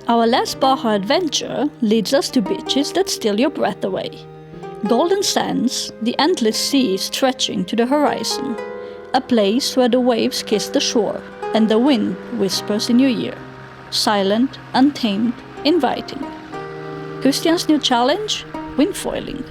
Our last Baja adventure leads us to beaches that steal your breath away. Golden sands, the endless sea stretching to the horizon. A place where the waves kiss the shore and the wind whispers in your ear. Silent, untamed, inviting. Christian's new challenge? Windfoiling.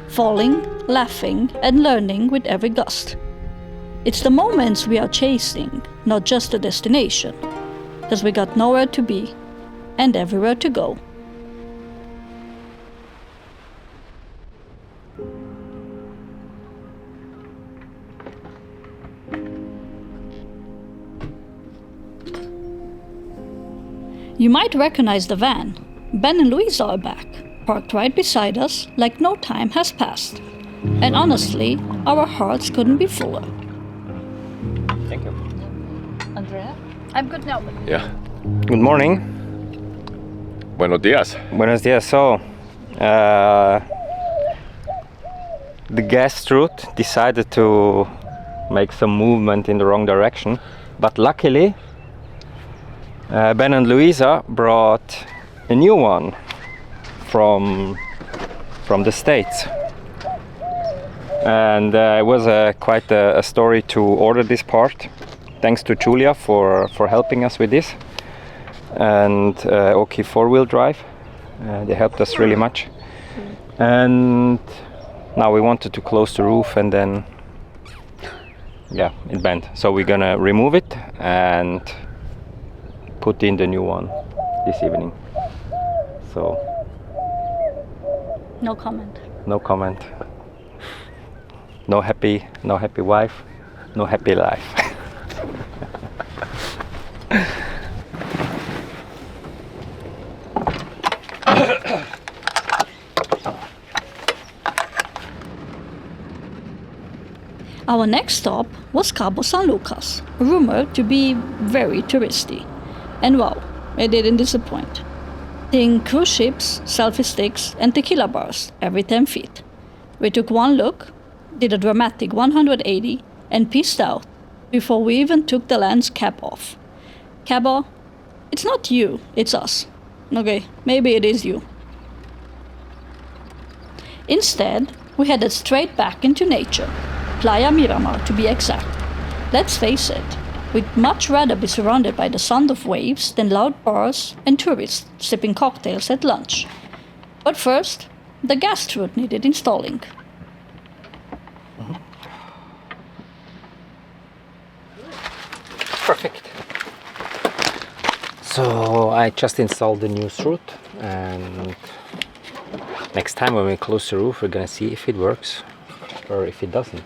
Falling, laughing, and learning with every gust. It's the moments we are chasing, not just the destination. Because we got nowhere to be and everywhere to go. You might recognize the van. Ben and Louisa are back, parked right beside us like no time has passed. And honestly, our hearts couldn't be fuller. Thank you. Andrea? I'm good now. Yeah. Good morning. Buenos días. Buenos dias. So, the guest route decided to make some movement in the wrong direction, but luckily, Ben and Louisa brought a new one from the States. And it was quite a story to order this part. Thanks to Julia for helping us with this. And Oki 4-wheel drive. They helped us really much. And now we wanted to close the roof and then, yeah, it bent. So we're gonna remove it and put in the new one this evening. So No comment. no comment. No happy wife, no happy life. Our next stop was Cabo San Lucas, rumored to be very touristy. And wow, it didn't disappoint. Think cruise ships, selfie sticks, and tequila bars every 10 feet. We took one look, did a dramatic 180, and peaced out before we even took the land's cap off. Cabo, it's not you, it's us. Okay, maybe it is you. Instead, we headed straight back into nature. Playa Miramar, to be exact. Let's face it, we'd much rather be surrounded by the sound of waves than loud bars and tourists sipping cocktails at lunch. But first, the gas strut needed installing. Perfect. So I just installed the new strut, and next time when we close the roof, we're gonna see if it works or if it doesn't.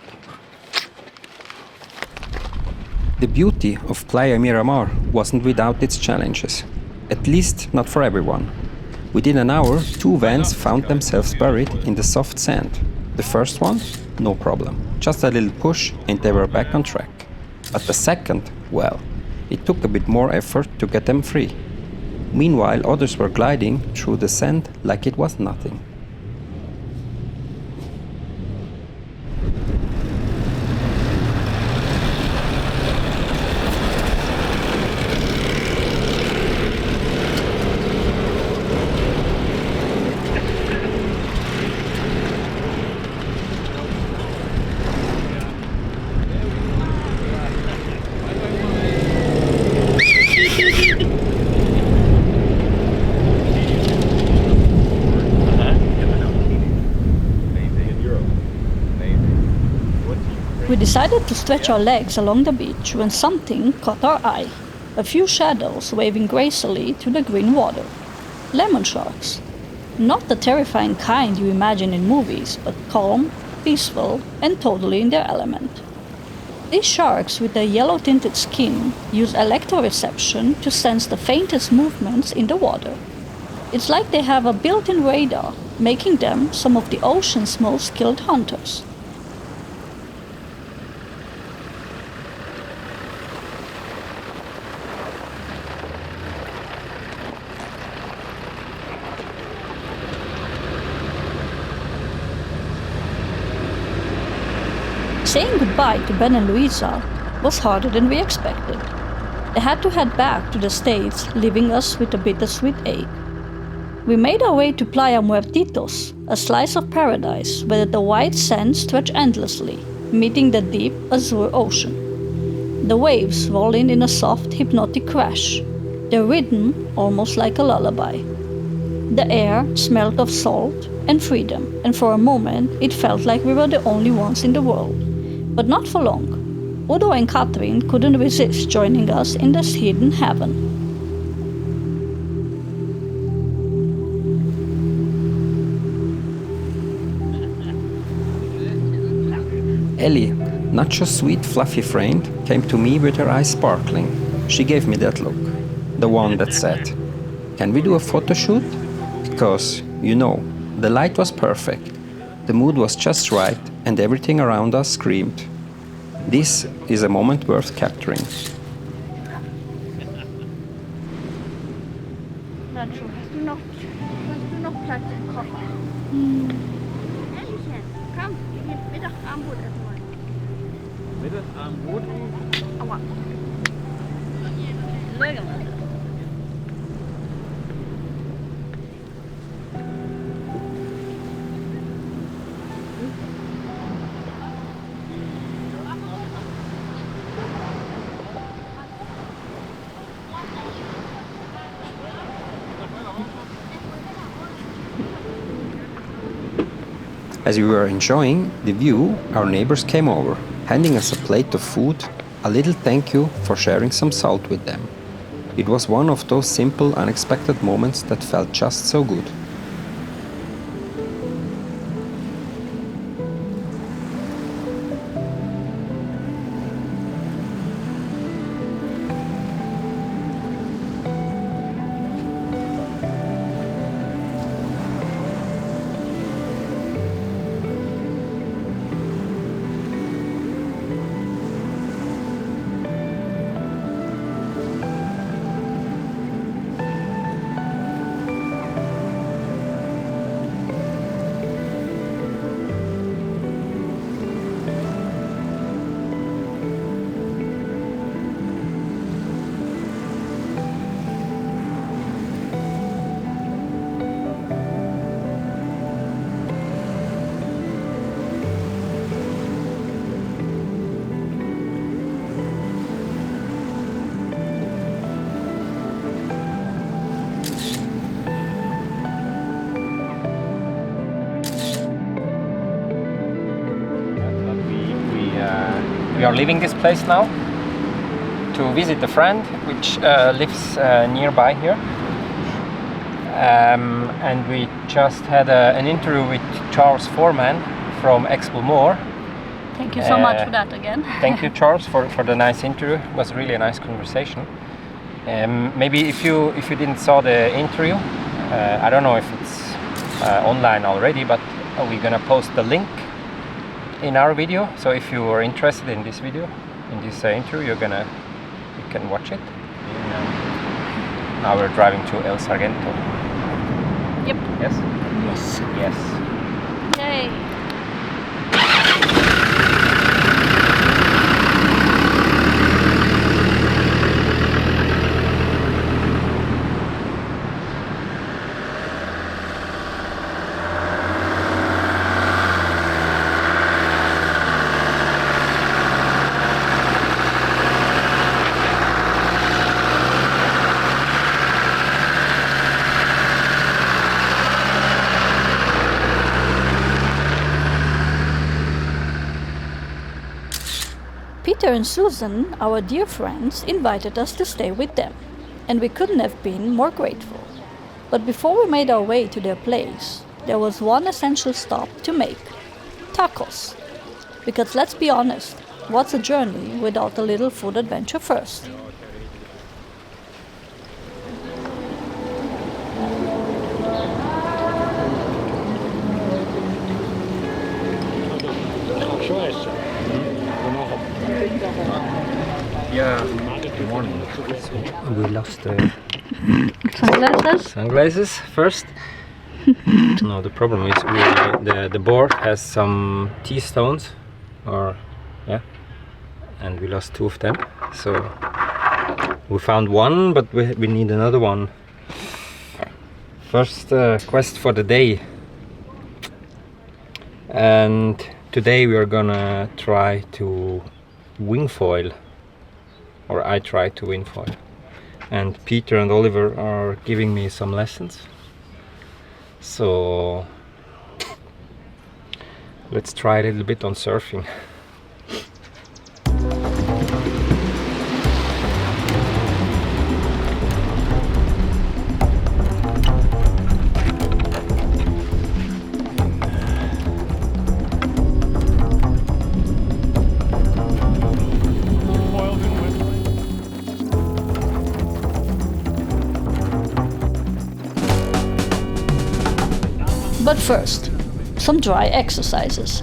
The beauty of Playa Miramar wasn't without its challenges, at least not for everyone. Within an hour, two vans found themselves buried in the soft sand. The first one, no problem, just a little push and they were back on track. But the second, well, it took a bit more effort to get them free. Meanwhile, others were gliding through the sand like it was nothing. We decided to stretch our legs along the beach when something caught our eye. A few shadows waving gracefully through the green water. Lemon sharks. Not the terrifying kind you imagine in movies, but calm, peaceful, and totally in their element. These sharks with their yellow-tinted skin use electroreception to sense the faintest movements in the water. It's like they have a built-in radar, making them some of the ocean's most skilled hunters. Saying goodbye to Ben and Louisa was harder than we expected. They had to head back to the States, leaving us with a bittersweet ache. We made our way to Playa Muertitos, a slice of paradise where the white sand stretched endlessly, meeting the deep azure ocean. The waves roll in a soft, hypnotic crash, their rhythm almost like a lullaby. The air smelled of salt and freedom, and for a moment it felt like we were the only ones in the world. But not for long. Udo and Katrin couldn't resist joining us in this hidden heaven. Ellie, not so sweet, fluffy friend, came to me with her eyes sparkling. She gave me that look, the one that said, "Can we do a photo shoot?" Because, you know, the light was perfect, the mood was just right, and everything around us screamed. This is a moment worth capturing. Nacho, hast du noch Platz im Koffer? Ehrlichen, komm, wir gehen Mittagabendbrot essen wollen. Mittagabendbrot? Aua. As we were enjoying the view, our neighbors came over, handing us a plate of food, a little thank you for sharing some salt with them. It was one of those simple, unexpected moments that felt just so good. We are leaving this place now to visit a friend which lives nearby here. And we just had an interview with Charles Foreman from Expo More. Thank you so much for that again. Thank you, Charles, for the nice interview. It was really a nice conversation. Maybe if you didn't saw the interview, I don't know if it's online already, but we're gonna post the link in our video. So if you are interested in this video, in this interview, you can watch it. Now we're driving to El Sargento. Yep. Yes. Yes. Yes. Yay. Peter and Susan, our dear friends, invited us to stay with them, and we couldn't have been more grateful. But before we made our way to their place, there was one essential stop to make: tacos. Because let's be honest, what's a journey without a little food adventure first? Yeah. Good morning. We lost the sunglasses first. No, the problem is the board has some T-stones, and we lost two of them. So We found one, but we need another one. First quest for the day. And today we are gonna try to wingfoil, or I try to wingfoil. And Peter and Oliver are giving me some lessons. So let's try a little bit on surfing. But first, some dry exercises.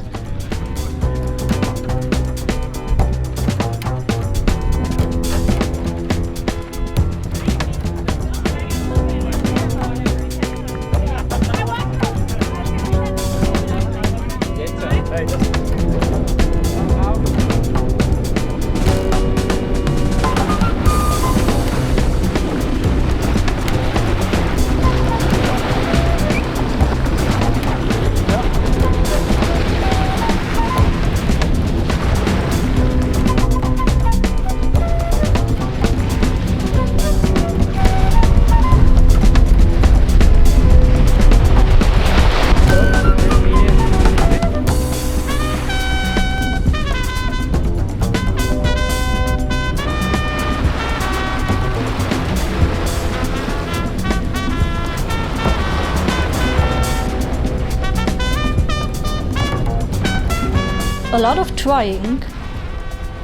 A lot of trying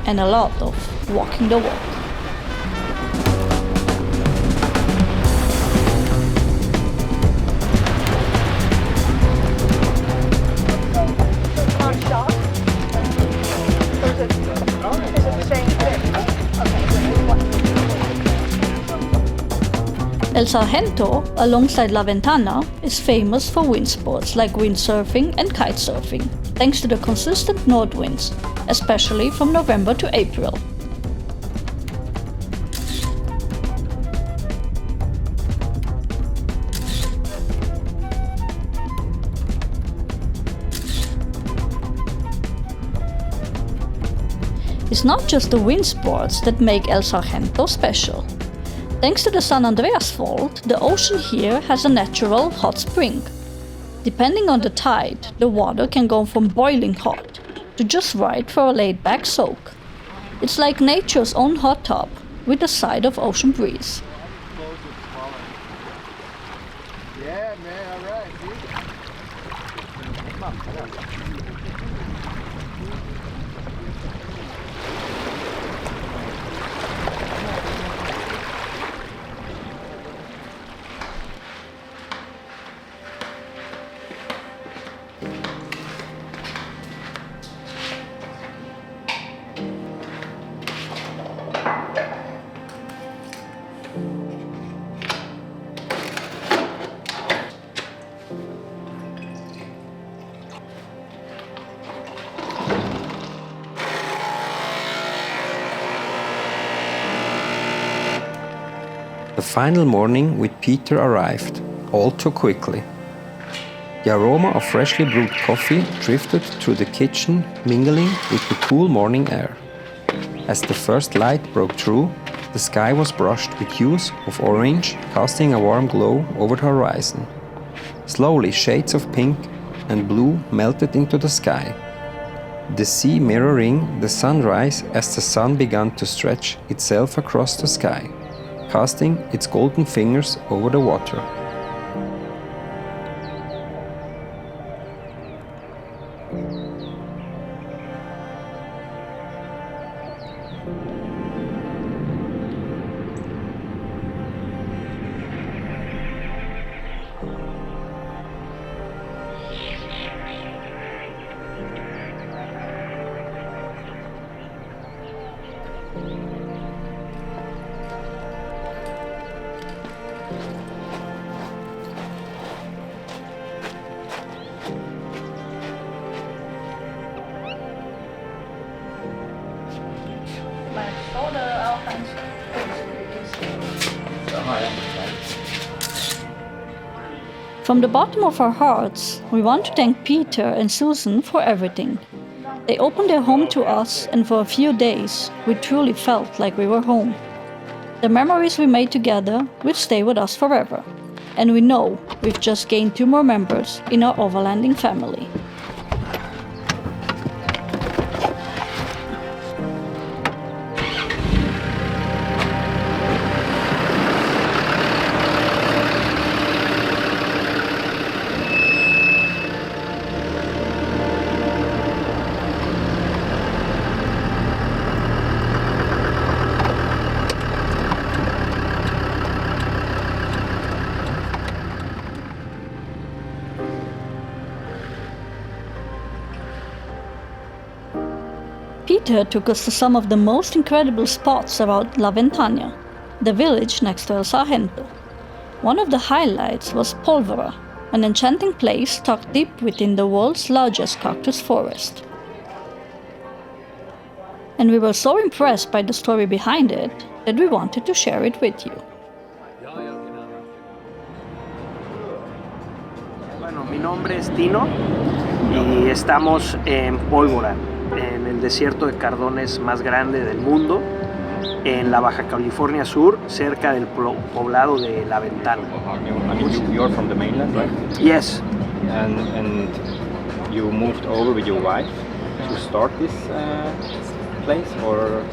and a lot of walking the walk. El Sargento, alongside La Ventana, is famous for wind sports like windsurfing and kitesurfing, thanks to the consistent north winds, especially from November to April. It's not just the wind sports that make El Sargento special. Thanks to the San Andreas Fault, the ocean here has a natural hot spring. Depending on the tide, the water can go from boiling hot to just right for a laid-back soak. It's like nature's own hot tub with a side of ocean breeze. Yeah, man, all right, The final morning with Peter arrived, all too quickly. The aroma of freshly brewed coffee drifted through the kitchen, mingling with the cool morning air. As the first light broke through, the sky was brushed with hues of orange, casting a warm glow over the horizon. Slowly, shades of pink and blue melted into the sky, the sea mirroring the sunrise as the sun began to stretch itself across the sky, casting its golden fingers over the water. From the bottom of our hearts, we want to thank Peter and Susan for everything. They opened their home to us, and for a few days, we truly felt like we were home. The memories we made together will stay with us forever, and we know we've just gained 2 more members in our overlanding family. Peter took us to some of the most incredible spots around La Ventana, the village next to El Sargento. One of the highlights was PÓLVORA, an enchanting place tucked deep within the world's largest cactus forest. And we were so impressed by the story behind it that we wanted to share it with you. Bueno, mi nombre es Tino y estamos en Pólvora, en el desierto de cardones más grande del mundo, en la Baja California Sur, cerca del poblado de La Ventana. I mean, you're from the mainland, right? Yes. And you moved over with your wife to start this place, or?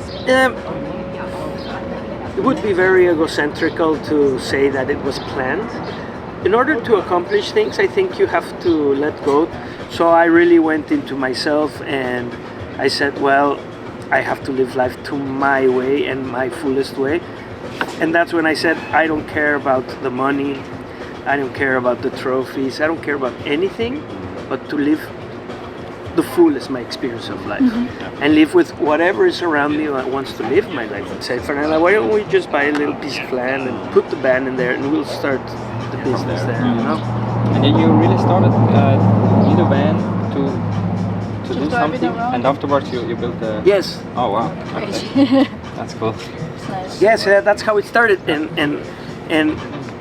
It would be very egocentrical to say that it was planned. In order to accomplish things, I think you have to let go. So I really went into myself and I said, well, I have to live life to my way and my fullest way. And that's when I said, I don't care about the money, I don't care about the trophies, I don't care about anything, but to live the fullest my experience of life. And live with whatever is around me that wants to live my life. I'd say, Fernanda, why don't we just buy a little piece of land and put the band in there and we'll start the business there, you know? And then you really started in the van to do something, and afterwards you built a... Yes. Oh wow, that's cool. Yes, that's how it started, and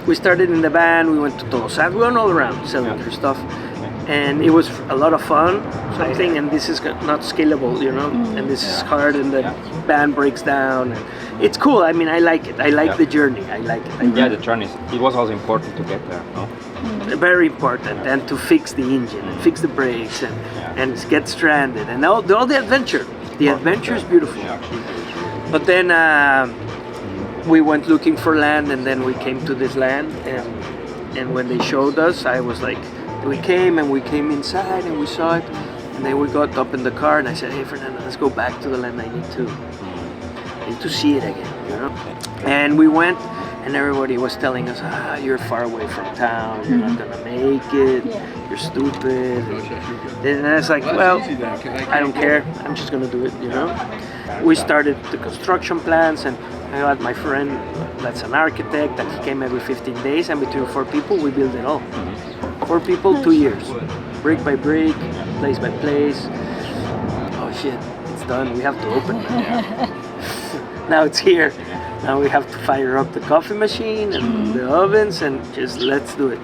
we started in the van. We went to Todos. We went all around selling her stuff, and it was a lot of fun. Something, and this is not scalable, you know, and this is hard, and the band breaks down. And it's cool. I mean, I like it. I like the journey. I like it. Yeah, the journey. It was also important to get there, no? Very important, and to fix the engine and fix the brakes and get stranded and all the adventure. The adventure is beautiful. But then we went looking for land, and then we came to this land, and when they showed us, I was like, we came inside and we saw it, and then we got up in the car and I said, hey Fernanda, let's go back to the land. I need to see it again, you know. And we went, and everybody was telling us, you're far away from town, you're not gonna make it, you're stupid. And I was like, well, I don't care, I'm just gonna do it, you know. We started the construction plans, and I got my friend that's an architect, and he came every 15 days, and between 4 people we built it all. 4 people, 2 years, brick by brick, place by place. Oh shit, it's done, we have to open it. Now it's here. Now we have to fire up the coffee machine and the ovens and just let's do it.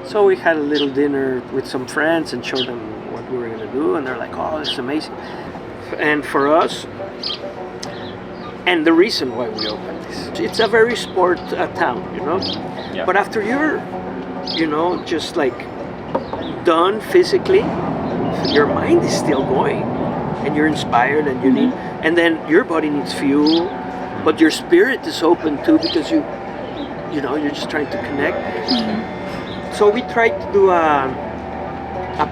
So we had a little dinner with some friends and showed them what we were gonna do, and they're like, oh, this is amazing. And for us, and the reason why we opened this, it's a very sport town, you know? Yeah. But after you're, you know, just like done physically, your mind is still going and you're inspired and you need, and then your body needs fuel, but your spirit is open too, because you know, you're just trying to connect. So we tried to do a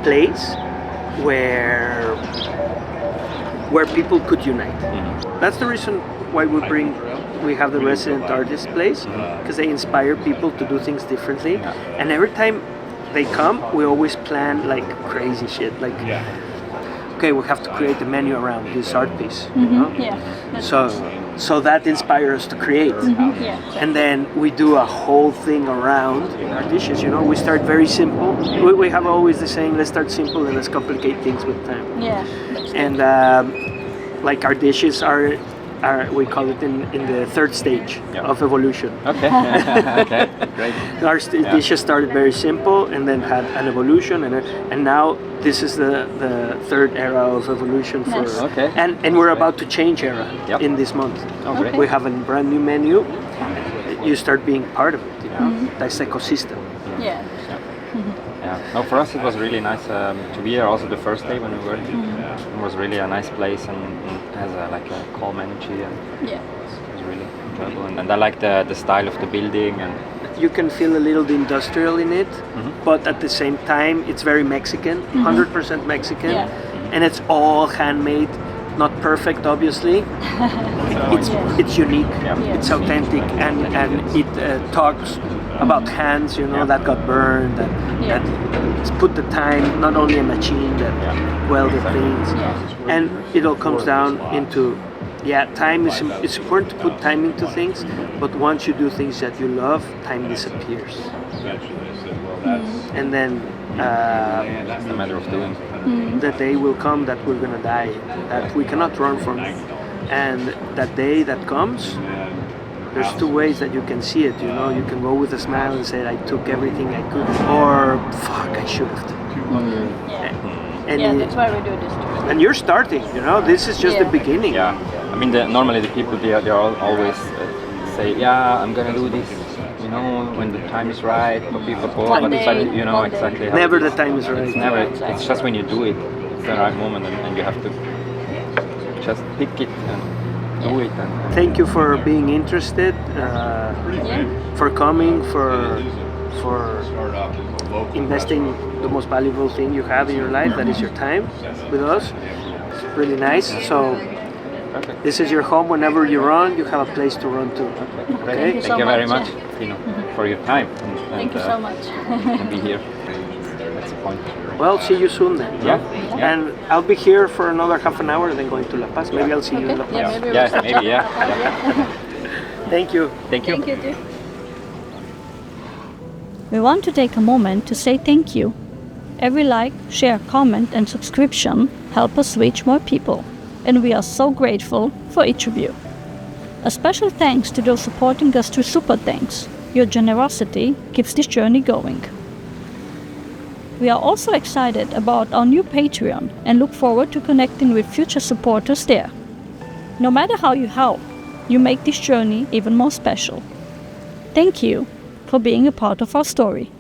place where people could unite. That's the reason why we have the resident artist place, because they inspire people to do things differently. And every time they come, we always plan like crazy shit, like okay, we have to create a menu around this art piece, you know? So that inspires us to create. And then we do a whole thing around our dishes, you know. We start very simple. We have always the saying, let's start simple and let's complicate things with time. And like our dishes are we call it in the third stage of evolution. Okay. Okay. Great. Our dishes started very simple and then had an evolution, and now this is the third era of evolution for. Nice. Okay. And we're about to change era Yep. in this month. Oh, great. We have a brand new menu. You start being part of it. You know, this ecosystem. Yeah. Yeah. No, for us it was really nice to be here. Also the first day when we were here, it was really a nice place and has like a calm energy and Yeah. it was really enjoyable. And I like the style of the building and. You can feel a little the industrial in it, but at the same time it's very Mexican, 100% Mexican, Yeah. and it's all handmade. Not perfect, obviously. It's unique. Yeah. It's authentic, and it talks about hands, you know, that got burned, that put the time, not only a machine that welded things, and it all comes down into, time is it's important to put time into things, but once you do things that you love, time disappears, and then It's a matter of doing. the day will come that we're gonna die, that we cannot run from, and that day that comes, there's two ways that you can see it. You know, you can go with a smile and say, I took everything I could, or fuck, I should have. And Yeah, that's why we do this too. and you're starting. You know, this is just the beginning. Yeah. I mean, normally the people they always say, yeah, I'm gonna do this. You know, when the time is right, but One it's like, day, you know one day. exactly. How Never it the is. time is right. It's never. Exactly. It's just when you do it, it's the right moment, and you have to just pick it and do it. And Thank you for being interested, for coming, for investing the most valuable thing you have in your life, that is your time with us. It's really nice. So perfect. this is your home. Whenever you run, you have a place to run to. Okay. Thank you very much, Tino, for your time. And, Thank you so much. To be here. That's the point. Well, see you soon then. Yeah. And I'll be here for another half an hour, then going to La Paz. Maybe I'll see you in La Paz. Yeah, maybe Yeah, we'll maybe, yeah. Thank you. Thank you. Thank you too. We want to take a moment to say thank you. Every like, share, comment and subscription help us reach more people, and we are so grateful for each of you. A special thanks to those supporting us through Super Thanks. Your generosity keeps this journey going. We are also excited about our new Patreon and look forward to connecting with future supporters there. No matter how you help, you make this journey even more special. Thank you for being a part of our story.